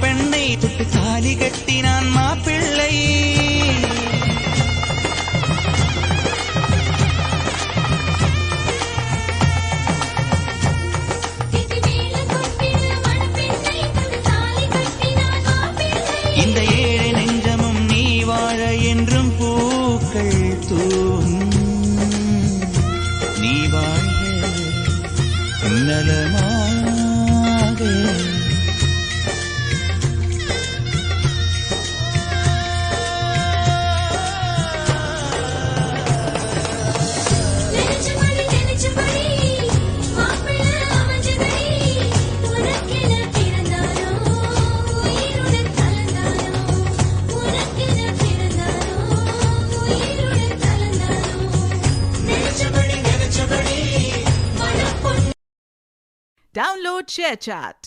பெண்ணை தொட்டு தாலி கட்டினான் மாப்பிள்ளை. இந்த ஏழை நெஞ்சமும் நீ வாழ என்றும் பூக்கள் தூவும். நீ வாழ நலமாக. Download ShareChat.